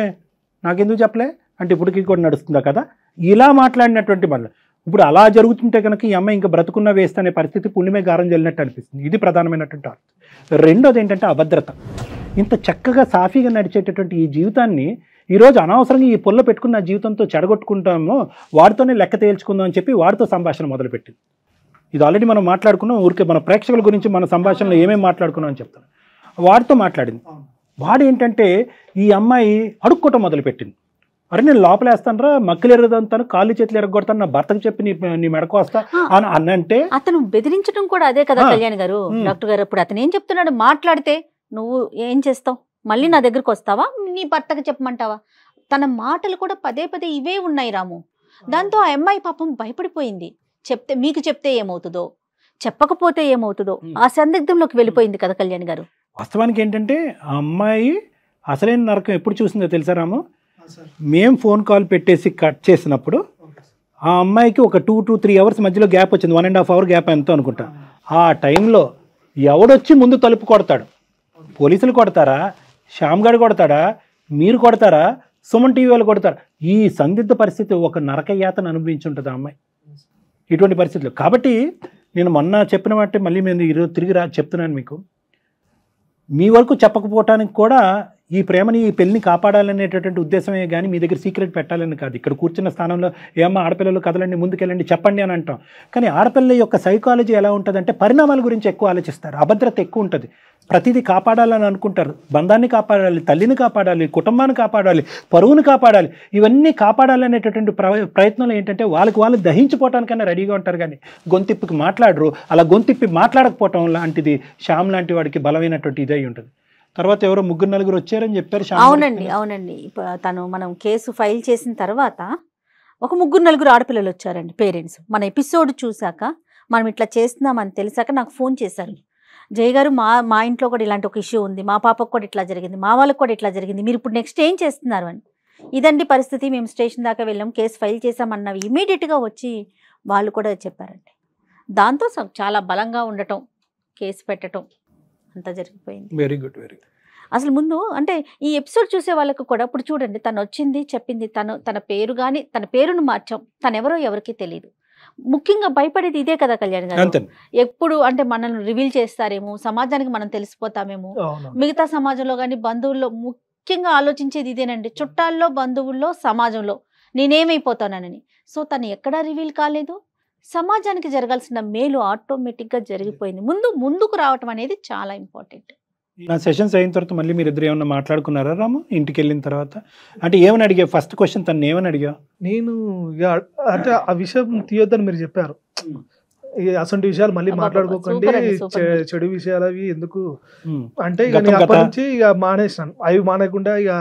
నాకెందుకు చెప్పలే అంటే ఇప్పటికీ కూడా నడుస్తుందా కదా, ఇలా మాట్లాడినటువంటి వాళ్ళు. ఇప్పుడు అలా జరుగుతుంటే కనుక ఈ అమ్మాయి ఇంకా బ్రతుకున్న వేస్ట్ అనే పరిస్థితి పుణ్యమే గారం జల్లినట్టు అనిపిస్తుంది. ఇది ప్రధానమైనటువంటి అర్థం. రెండోది ఏంటంటే అభద్రత. ఇంత చక్కగా సాఫీగా నడిచేటటువంటి ఈ జీవితాన్ని ఈరోజు అనవసరంగా ఈ పొల్ల పెట్టుకున్న జీవితంతో చెడగొట్టుకుంటామో, వాడితోనే లెక్క తేల్చుకుందాం అని చెప్పి వాడితో సంభాషణ మొదలుపెట్టింది. ఇది ఆల్రెడీ మనం మాట్లాడుకున్నాం, ఊరికే మన ప్రేక్షకుల గురించి మన సంభాషణలో ఏమేమి మాట్లాడుకున్నాం అని చెప్తాను. వాడితో మాట్లాడింది. వాడు ఏంటంటే ఈ అమ్మాయి అడుక్కోవటం మొదలుపెట్టింది. అరే నేను లోపలేస్తాను రా, మక్కలు ఎరగదంతాను, కాళ్ళు చేతులు ఎరగొడతాను, నా భర్తకు చెప్పి నీ మెడకు వస్తా అని అన్నంటే
అతను బెదిరించడం కూడా అదే కదా కళ్యాణ్ గారు. డాక్టర్ గారు, ఇప్పుడు అతను ఏం చెప్తున్నాడు, మాట్లాడితే నువ్వు ఏం చేస్తావు, మళ్ళీ నా దగ్గరకు వస్తావా, నీ భర్తకు చెప్పమంటావా? తన మాటలు కూడా పదే ఇవే ఉన్నాయి రాము. దాంతో ఆ అమ్మాయి పాపం భయపడిపోయింది. మీకు చెప్తే ఏమవుతుందో, చెప్పకపోతే ఏమవుతుందో ఆ సందిగ్ధంలోకి వెళ్ళిపోయింది కదా కళ్యాణ్ గారు.
వాస్తవానికి ఏంటంటే ఆ అమ్మాయి అసలైన నరకం ఎప్పుడు చూసిందో తెలుసా రాము? మేము ఫోన్ కాల్ పెట్టేసి కట్ చేసినప్పుడు ఆ అమ్మాయికి ఒక 2 to 3 hours మధ్యలో గ్యాప్ వచ్చింది, 1.5 hour గ్యాప్ ఎంతో అనుకుంటా. ఆ టైంలో ఎవడొచ్చి ముందు తలుపు కొడతాడు? పోలీసులు కొడతారా, శ్యామ్ గారు కొడతాడా, మీరు కొడతారా, సుమన్ టీవీ వాళ్ళు కొడతారా? ఈ సందిగ్ధ పరిస్థితి ఒక నరకయాతను అనుభవించి ఉంటుంది ఆ అమ్మాయి ఇటువంటి పరిస్థితులు. కాబట్టి నేను మొన్న చెప్పిన మాట మళ్ళీ నేను ఈరోజు తిరిగి చెప్తున్నాను మీకు. మీ వరకు చెప్పకపోవటానికి కూడా ఈ ప్రేమని, ఈ పెళ్ళిని కాపాడాలనేటటువంటి ఉద్దేశమే కానీ మీ దగ్గర సీక్రెట్ పెట్టాలని కాదు. ఇక్కడ కూర్చున్న స్థానంలో ఏమన్నా ఆడపిల్లలు కదలండి, ముందుకెళ్ళండి, చెప్పండి అని అంటాం. కానీ ఆడపిల్లల యొక్క సైకాలజీ ఎలా ఉంటుందంటే పరిణామాల గురించి ఎక్కువ ఆలోచిస్తారు, అభద్రత ఎక్కువ ఉంటుంది, ప్రతిదీ కాపాడాలని అనుకుంటారు. బంధాన్ని కాపాడాలి, తల్లిని కాపాడాలి, కుటుంబాన్ని కాపాడాలి, పరువును కాపాడాలి. ఇవన్నీ కాపాడాలనేటటువంటి ప్రయత్నంలో ఏంటంటే వాళ్ళు దహించిపోవటానికైనా రెడీగా ఉంటారు. కానీ గొంతిప్పికి మాట్లాడరు. అలా గొంతిప్పి మాట్లాడకపోవటం లాంటిది శ్యామ్ లాంటి వాడికి బలమైనటువంటి ఇదై ఉంటుంది. తర్వాత ఎవరో 3-4 వచ్చారని చెప్పారు.
అవునండి. తను మనం కేసు ఫైల్ చేసిన తర్వాత ఒక 3-4 ఆడపిల్లలు వచ్చారండి పేరెంట్స్. మన ఎపిసోడ్ చూసాక మనం ఇట్లా చేస్తున్నామని తెలిసాక నాకు ఫోన్ చేశారు. జయ గారు మా ఇంట్లో కూడా ఇలాంటి ఒక ఇష్యూ ఉంది, మా పాపకు కూడా ఇట్లా జరిగింది, మా వాళ్ళకి కూడా ఇట్లా జరిగింది, మీరు ఇప్పుడు నెక్స్ట్ ఏం చేస్తున్నారు అని. ఇదండి పరిస్థితి, మేము స్టేషన్ దాకా వెళ్ళాం, కేసు ఫైల్ చేసామన్నవి ఇమీడియట్గా వచ్చి వాళ్ళు కూడా చెప్పారండి. దాంతో చాలా బలంగా ఉండటం, కేసు పెట్టడం అంతా జరిగిపోయింది.
Very good, very good.
అసలు ముందు అంటే ఈ ఎపిసోడ్ చూసే వాళ్ళకు కూడా ఇప్పుడు చూడండి, తను వచ్చింది చెప్పింది, తన పేరు కానీ తన పేరును మార్చాం, తనెవరో ఎవరికి తెలియదు. ముఖ్యంగా భయపడేది ఇదే కదా కళ్యాణ్ గారు, ఎప్పుడు అంటే మనల్ని రివీల్ చేస్తారేమో, సమాజానికి మనం తెలిసిపోతామేమో. మిగతా సమాజంలో కానీ బంధువుల్లో ముఖ్యంగా ఆలోచించేది ఇదేనండి, చుట్టాల్లో, బంధువుల్లో, సమాజంలో నేనేమైపోతానని. సో తను ఎక్కడా రివీల్ కాలేదు, సమాజానికి జరగాల్సిన మేలు ఆటోమేటిక్గా జరిగిపోయింది. ముందుకు రావటం అనేది చాలా ఇంపార్టెంట్.
నా సెషన్స్ అయిన తర్వాత మళ్ళీ మీరు ఇద్దరు ఏమన్నా మాట్లాడుకున్నారా రాము ఇంటికి వెళ్ళిన తర్వాత? అంటే ఏమని అడిగా ఫస్ట్ క్వశ్చన్, తను ఏమని అడిగా?
నేను అంటే ఆ విషయం తీయొద్దని మీరు చెప్పారు, అసలు విషయాలు మళ్ళీ మాట్లాడుకోకండి, చెడు విషయాలు అవి ఎందుకు అంటే ఇక నేను అప్పటి నుంచి ఇక మానేసాను. అవి మానేయకుండా ఇక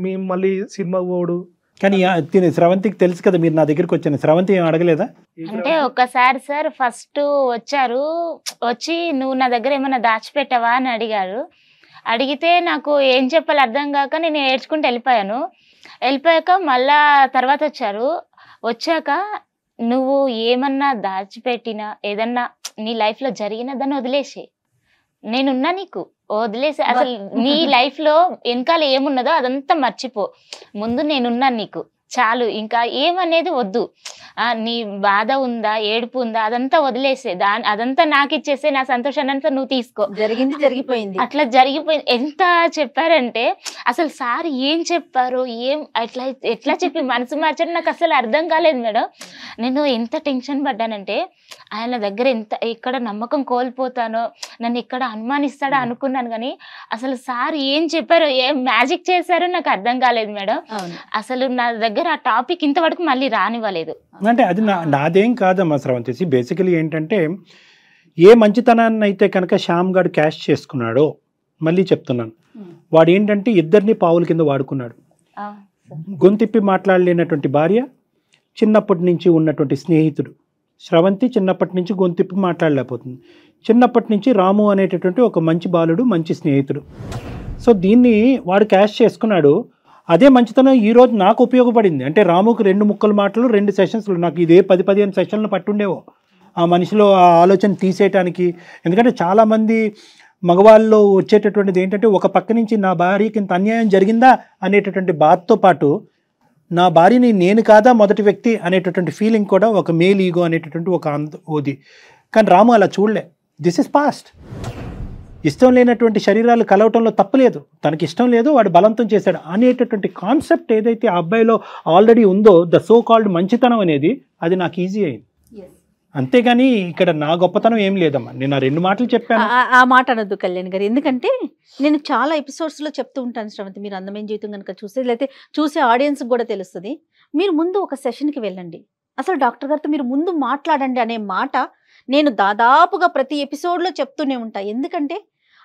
మేము మళ్ళీ సినిమా పోడు.
కానీ స్రవంతికి తెలుసు కదా మీరు నా దగ్గరికి వచ్చాను, స్రవంతి ఏం అడగలేదా?
అంటే ఒక్కసారి సార్ ఫస్ట్ వచ్చారు, వచ్చి నువ్వు నా దగ్గర ఏమైనా దాచిపెట్టావా అని అడిగారు. అడిగితే నాకు ఏం చెప్పాలి అర్థం కాక నేను ఏడ్చుకుంటూ వెళ్ళిపోయాక మళ్ళా తర్వాత వచ్చాక నువ్వు ఏమన్నా దాచిపెట్టినా ఏదన్నా నీ లైఫ్లో జరిగిన దాన్ని వదిలేసే, నేనున్నా నీకు, వదిలేసి అసలు నీ లైఫ్ లో వెనకాల ఏమున్నదో అదంతా మర్చిపో, ముందు నేనున్నాను నీకు చాలు, ఇంకా ఏమనేది వద్దు. నీ బాధ ఉందా, ఏడుపు ఉందా, అదంతా వదిలేసే, అదంతా నాకు ఇచ్చేసే, నా సంతోషాన్ని అంతా నువ్వు తీసుకో,
జరిగింది జరిగిపోయింది.
అట్లా జరిగిపోయింది. ఎంత చెప్పారంటే అసలు సార్ ఏం చెప్పారు, ఎట్లా చెప్పి మనసు మార్చారు నాకు అసలు అర్థం కాలేదు మేడం. నేను ఎంత టెన్షన్ పడ్డానంటే ఆయన దగ్గర ఎక్కడ నమ్మకం కోల్పోతానో, నన్ను ఎక్కడ అనుమానిస్తాడో అనుకున్నాను. కానీ అసలు సార్ ఏం చెప్పారో, ఏం మ్యాజిక్ చేశారో నాకు అర్థం కాలేదు మేడం. అసలు నా దగ్గర ఆ టాపిక్ ఇంతవరకు మళ్ళీ రానివ్వలేదు.
అంటే అది నాదేం కాదమ్మా స్రవంతి. బేసికలీ ఏంటంటే ఏ మంచితనాన్ని అయితే కనుక శ్యామ్ గారు క్యాష్ చేసుకున్నాడో, మళ్ళీ చెప్తున్నాను, వాడు ఏంటంటే ఇద్దరిని పావుల కింద వాడుకున్నాడు. గొంతిప్పి మాట్లాడలేనటువంటి భార్య, చిన్నప్పటి నుంచి ఉన్నటువంటి స్నేహితుడు స్రవంతి, చిన్నప్పటి నుంచి గొంతిప్పి మాట్లాడలేకపోతుంది. చిన్నప్పటి నుంచి రాము అనేటటువంటి ఒక మంచి బాలుడు, మంచి స్నేహితుడు. సో దీన్ని వాడు క్యాష్ చేసుకున్నాడు. అదే మంచితనం ఈరోజు నాకు ఉపయోగపడింది. అంటే రాముకు 2 ముక్కల మాటలు 2 సెషన్స్లు, నాకు ఇదే 10-15 సెషన్లు పట్టుండేవో ఆ మనిషిలో ఆ ఆలోచన తీసేయటానికి. ఎందుకంటే చాలామంది మగవాళ్ళలో వచ్చేటటువంటిది ఏంటంటే ఒక పక్క నుంచి నా భార్యకి ఇంత అన్యాయం జరిగిందా అనేటటువంటి బాధతో పాటు నా భార్యని నేను కాదా మొదటి వ్యక్తి అనేటటువంటి ఫీలింగ్ కూడా ఒక మేల్ ఈగో అనేటటువంటి ఒక ఓది. కానీ రాము అలా చూడలే. This is past. ఇష్టం లేనటువంటి శరీరాలు కలవటంలో తప్పలేదు, తనకి ఇష్టం లేదు, వాడు బలవంతం చేశాడు అనేటటువంటి కాన్సెప్ట్ ఏదైతే ఆ అబ్బాయిలో ఆల్రెడీ ఉందో, ద సో కాల్డ్ మంచితనం అనేది, అది నాకు ఈజీ అయింది. అంతేగాని ఇక్కడ నా గొప్పతనం ఏం లేదమ్మా. నేను ఆ 2 మాటలు చెప్పాను.
ఆ మాట అనొద్దు కళ్యాణ్ గారు, ఎందుకంటే నేను చాలా ఎపిసోడ్స్లో చెప్తూ ఉంటాను శ్రవంతి, మీరు అందమైన జీవితం కనుక చూస్తే, లేకపోతే చూసే ఆడియన్స్కి కూడా తెలుస్తుంది. మీరు ముందు ఒక సెషన్కి వెళ్ళండి, అసలు డాక్టర్ గారితో మీరు ముందు మాట్లాడండి అనే మాట నేను దాదాపుగా ప్రతి ఎపిసోడ్లో చెప్తూనే ఉంటా. ఎందుకంటే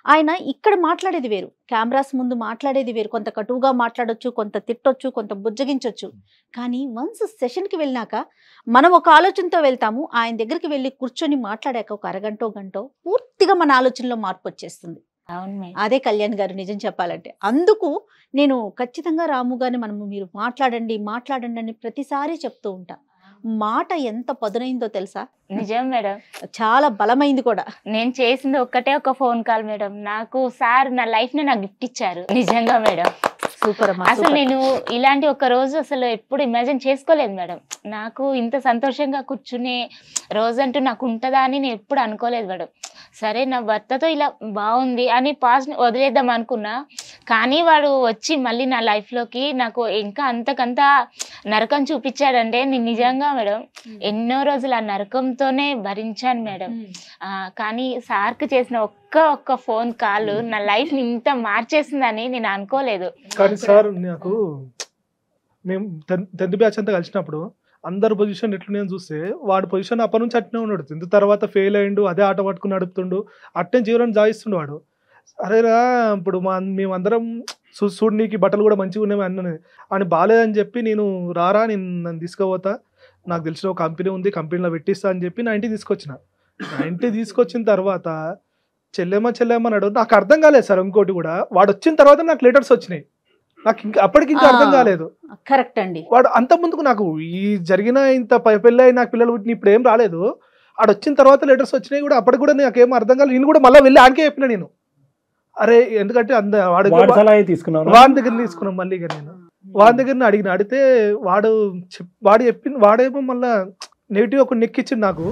ఆయన ఇక్కడ మాట్లాడేది వేరు, కెమెరాస్ ముందు మాట్లాడేది వేరు. కొంత కటువుగా మాట్లాడొచ్చు, కొంత తిట్టొచ్చు, కొంత బుజ్జగించవచ్చు. కానీ వన్స్ సెషన్కి వెళ్ళినాక మనం ఒక ఆలోచనతో వెళ్తాము, ఆయన దగ్గరికి వెళ్ళి కూర్చొని మాట్లాడాక ఒక అరగంటో గంటో పూర్తిగా మన ఆలోచనలో మార్పు వచ్చేస్తుంది. అదే కళ్యాణ్ గారు నిజం చెప్పాలంటే. అందుకు నేను ఖచ్చితంగా రాము గారిని మీరు మాట్లాడండి అని ప్రతిసారి చెప్తూ ఉంటా. మాట ఎంత పదునైందో తెలుసా?
నిజం మేడం,
చాలా బలమైంది కూడా.
నేను చేసింది ఒక ఫోన్ కాల్ మేడం, నాకు సార్ నా లైఫ్ ని నాకు గిఫ్ట్ ఇచ్చారు. నిజంగా మేడం,
సూపర్.
అసలు నేను ఇలాంటి ఒక రోజు అసలు ఎప్పుడు ఇమాజిన్ చేసుకోలేదు మేడం. నాకు ఇంత సంతోషంగా కూర్చునే రోజంటూ నాకు ఉంటుందా అని నేను ఎప్పుడు అనుకోలేదు మేడం. సరే నా భర్తతో ఇలా బాగుంది అని పాస్ట్ వదిలేద్దాం అనుకున్నా, కానీ వాడు వచ్చి మళ్ళీ నా లైఫ్లోకి నాకు ఇంకా అంతకంతా నరకం చూపించాడంటే నేను నిజంగా మేడం ఎన్నో రోజులు ఆ నరకంతోనే భరించాను మేడం. కానీ సార్కి చేసిన ఒక్క ఫోన్ కాల్ నా లైఫ్ ని ఇంత మార్చేసిందని నేను అనుకోలేదు.
కానీ సార్ నాకు మేము 10th బ్యాచ్ అంతా కలిసినప్పుడు అందరు పొజిషన్ ఎట్లున్నాయని చూస్తే వాడి పొజిషన్ అప్పటి నుంచి అట్నే ఉన్నాడు. 10th తర్వాత ఫెయిల్ అయ్యిండు, అదే ఆట పట్టుకుని నడుపుతుండు, అట్టే జీవనం జాయిస్తుండు వాడు. అరేరా ఇప్పుడు మేమందరం చూడు నీకు బట్టలు కూడా మంచిగా ఉన్నాయి అన్నది అని బాగాలేదని చెప్పి నేను నన్ను తీసుకుపోతా, నాకు తెలిసిన ఒక కంపెనీ ఉంది, కంపెనీలో పెట్టిస్తా అని చెప్పి నా ఇంటికి తీసుకొచ్చిన. నా ఇంటికి తీసుకొచ్చిన తర్వాత చెల్లెమ్మన్నాడు. నాకు అర్థం కాలేదు సార్. ఇంకోటి కూడా, వాడు వచ్చిన తర్వాత నాకు లెటర్స్ వచ్చినాయి. నాకు ఇంకా అప్పటికి ఇంకా అర్థం కాలేదు.
కరెక్ట్ అండి.
వాడు అంత ముందుకు నాకు ఈ జరిగిన ఇంత పెళ్ళి నాకు పిల్లలు పుట్టిన ఇప్పుడు ఏం రాలేదు. వాడు వచ్చిన తర్వాత లెటర్స్ వచ్చినాయి కూడా. అప్పటికి కూడా నాకేం అర్థం కాలేదు. నేను కూడా మళ్ళీ వెళ్ళి ఆడికే చెప్పిన నేను, అరే ఎందుకంటే వాడి దగ్గర తీసుకున్నాం. మళ్ళీ నేను వాడి దగ్గర అడిగితే వాడు చెప్పింది, వాడేమో మళ్ళీ నెగిటివ్ ఒక నెక్కిచ్చింది నాకు.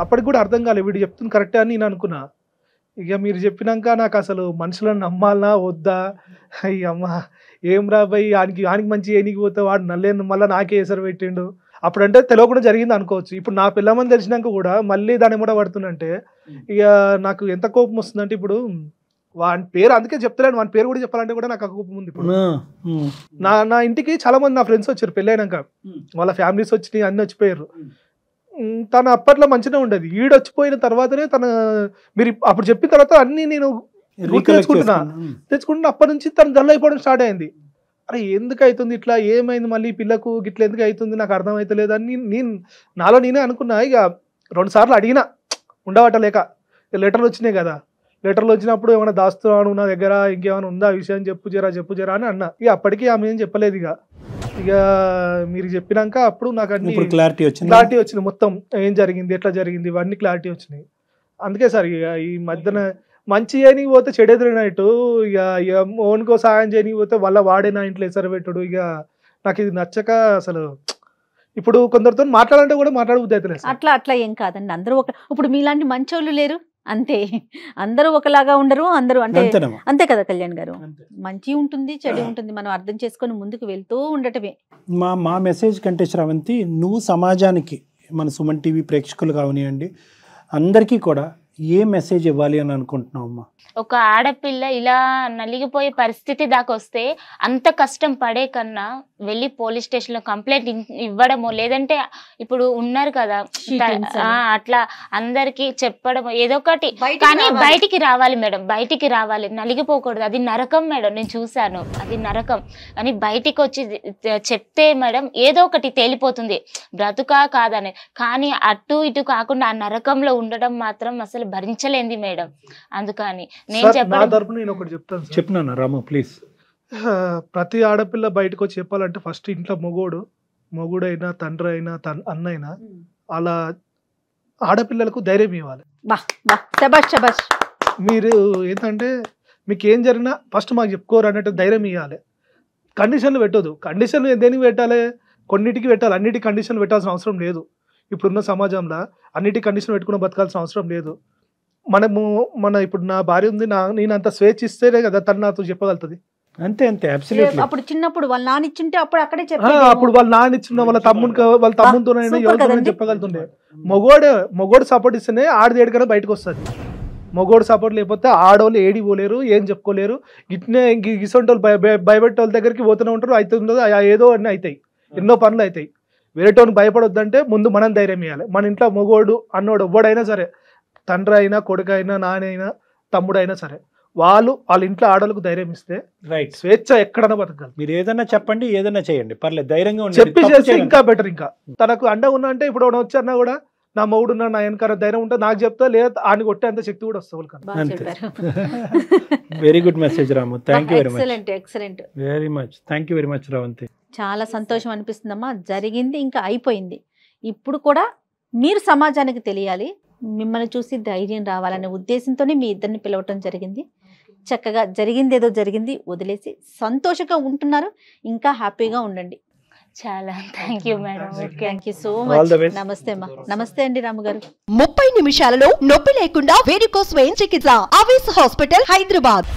అప్పటికి కూడా అర్థం కాలేదు వీడు చెప్తుంది కరెక్టే అని నేను అనుకున్నా. ఇక మీరు చెప్పినాక నాకు అసలు మనుషులను నమ్మాలనా వద్దా, అమ్మ ఏం రాబోయి ఆనికి మంచి ఏనికి పోతే వాడు నల్లేను మళ్ళీ నాకే ఎసరు పెట్టిండు. అప్పుడంటే తెలియకుండా జరిగింది అనుకోవచ్చు. ఇప్పుడు నా పిల్లమని తెలిసినాక కూడా మళ్ళీ దాన్ని కూడా పడుతుందంటే ఇక నాకు ఎంత కోపం వస్తుందంటే, ఇప్పుడు వాని పేరు అందుకే చెప్తలేను, వాని పేరు కూడా చెప్పాలంటే కూడా నాకు కోపం ఉంది. ఇప్పుడు నా ఇంటికి చాలా మంది నా ఫ్రెండ్స్ వచ్చారు పెళ్ళైనాక, వాళ్ళ ఫ్యామిలీస్ వచ్చినాయి, అన్ని వచ్చిపోయారు. తను అప్పట్లో మంచిగా ఉండేది. ఈడొచ్చిపోయిన తర్వాతనే మీరు అప్పుడు చెప్పిన తర్వాత అన్ని నేను తెచ్చుకుంటున్నా. అప్పటి నుంచి తను డల్ అయిపోవడం స్టార్ట్ అయింది. అరే ఎందుకు అవుతుంది ఇట్లా, ఏమైంది మళ్ళీ పిల్లకు గిట్ల ఎందుకు అవుతుంది నాకు అర్థం అవుతలేదు అని నాలో నేనే అనుకున్నా. ఇక 2 సార్లు అడిగినా ఉండవటలేక. లెటర్లు వచ్చినాయి కదా, లెటర్లు వచ్చినప్పుడు ఏమైనా దాస్తున్నాను నా దగ్గర, ఇంకేమైనా ఉందా విషయం చెప్పు జరా అని అన్నా. ఇక అప్పటికి ఆమె ఏం చెప్పలేదు. ఇక మీరు చెప్పినాక అప్పుడు నాకు అన్ని క్లారిటీ వచ్చింది. మొత్తం ఏం జరిగింది, ఎట్లా జరిగింది, ఇవన్నీ క్లారిటీ వచ్చినాయి. అందుకే సార్ ఇక ఈ మధ్యన మంచి చేయనికి పోతే చెడెదిరినట్టు, ఇక ఓన్కో సాయం చేయనికి పోతే వాడే నా ఇంట్లో ఎసరు పెట్టుడు. ఇక నాకు ఇది నచ్చక అసలు ఇప్పుడు కొందరితో మాట్లాడాలంటే కూడా మాట్లాడబుద్ధి అవుతలేదు.
అట్లా ఏం కాదండి, అందరూ ఇప్పుడు మీలాంటి మంచోళ్ళు లేరు అంతే. అందరూ ఒకలాగా ఉండరు, అందరూ అంటే అంతే కదా కళ్యాణ్ గారు. మంచి ఉంటుంది, చెడు ఉంటుంది, మనం అర్థం చేసుకొని ముందుకు వెళ్తూ ఉండటమే.
మా మెసేజ్ కంటే శ్రవంతి, నువ్వు సమాజానికి, మన సుమన్ టీవీ ప్రేక్షకులు కావనియండి అందరికీ కూడా ఏ మెసేజ్ ఇవ్వాలి అని అనుకుంటున్నావు అమ్మా?
ఒక ఆడపిల్ల ఇలా నలిగిపోయే పరిస్థితి దాకా వస్తే అంత కష్టం పడే కన్నా వెళ్ళి పోలీస్ స్టేషన్ లో కంప్లైంట్ ఇవ్వడమో, లేదంటే ఇప్పుడు ఉన్నారు కదా అట్లా అందరికి చెప్పడం ఏదో ఒకటి, కానీ బయటికి రావాలి మేడం, బయటికి రావాలి, నలిగిపోకూడదు. అది నరకం మేడం, నేను చూసాను, అది నరకం. కానీ బయటికి వచ్చి చెప్తే మేడం ఏదో ఒకటి తేలిపోతుంది, బ్రతుకా కాదని. కానీ అటు ఇటు కాకుండా ఆ నరకంలో ఉండడం మాత్రం అసలు భరించలేంది మేడం. అందుకని నేను
చెప్తాను రాము ప్లీజ్. ప్రతి ఆడపిల్ల బయటకు వచ్చి చెప్పాలంటే ఫస్ట్ ఇంట్లో మొగుడైనా తండ్రి అయినా అన్న అయినా అలా ఆడపిల్లలకు ధైర్యం ఇవ్వాలి. మీరు ఏంటంటే మీకు ఏం జరిగినా ఫస్ట్ మాకు చెప్పుకోరు అన్నట్టు ధైర్యం ఇవ్వాలి. కండిషన్లు పెట్టదు. కండిషన్లు దేనికి పెట్టాలి? కొన్నిటికి పెట్టాలి, అన్నిటికి కండిషన్లు పెట్టాల్సిన అవసరం లేదు. ఇప్పుడున్న సమాజంలో అన్నిటికీ కండిషన్ పెట్టుకుని బతకాల్సిన అవసరం లేదు. ఇప్పుడు నా భార్య ఉంది, నేను అంత స్వేచ్ఛ ఇస్తేనే కదా తను నాతో చెప్పగలుగుతుంది.
అంతే అబ్సల్యూట్లీ.
అప్పుడు చిన్నప్పుడు వాళ్ళ నాన్న ఇచ్చింటే అప్పుడు అక్కడే
అప్పుడు వాళ్ళ నాన్న ఇచ్చిన వాళ్ళ తమ్మునితోనైనా ఎవరితోనైనా చెప్పగలుగుతుండే. మొగోడు సపోర్ట్ ఇస్తేనే ఆడది ఏడుకైనా బయటకు వస్తుంది. మొగోడు సపోర్ట్ లేకపోతే ఆడవాళ్ళు ఏడి పోలేరు, ఏం చెప్పుకోలేరు. ఇట్నే గిసొంటోళ్ళు భయపెట్టే వాళ్ళ దగ్గరికి పోతూనే ఉంటారు. అవుతుందో ఏదో అన్నీ అవుతాయి, ఎన్నో పనులు అవుతాయి. వేరేటోని భయపడొద్దంటే ముందు మనం ధైర్యం ఇవ్వాలి. మన ఇంట్లో మొగోడు అన్నోడు ఎవ్వడైనా సరే, తండ్రి అయినా కొడుకు అయినా నాన్న అయినా తమ్ముడు అయినా సరే, వాళ్ళ ఇంట్లో ఆడలకు ధైర్యం ఇస్తే రైట్ స్వేచ్ఛ ఎక్కడైనా బతకాలి.
మీరు ఏదైనా చెప్పండి, ఏదైనా చేయండి, పర్లేదు, ధైర్యంగా
చెప్పి చేస్తే ఇంకా బెటర్. ఇంకా తనకు అండ ఉన్నా అంటే ఇప్పుడు వచ్చి అన్నా కూడా నా మొగుడు నా వెనకాల ధైర్యం ఉంటుంది నాకు చెప్తా, లేదా ఆయన కొట్టే అంత శక్తి కూడా వస్తుంది.
Very good message Ramu. Thank you very much.
Excellent
very much. Thank you very much Sravanthi.
చాలా సంతోషం అనిపిస్తుందమ్మా. జరిగింది ఇంకా అయిపోయింది. ఇప్పుడు కూడా మీరు సమాజానికి తెలియాలి, మిమ్మల్ని చూసి ధైర్యం రావాలనే ఉద్దేశంతోనే మీ ఇద్దరిని పిలవటం జరిగింది. చక్కగా జరిగింది ఏదో జరిగింది వదిలేసి సంతోషంగా ఉంటున్నారు. ఇంకా హ్యాపీగా ఉండండి.
చాలా thank you madam.
Thank you so much. నమస్తే అమ్మా. నమస్తే అండి రాము గారు.
30 నిమిషాలలో నొప్పి లేకుండా వేడికోస్ వెయిన్ చికిత్స అవేస్ హాస్పిటల్ హైదరాబాద్.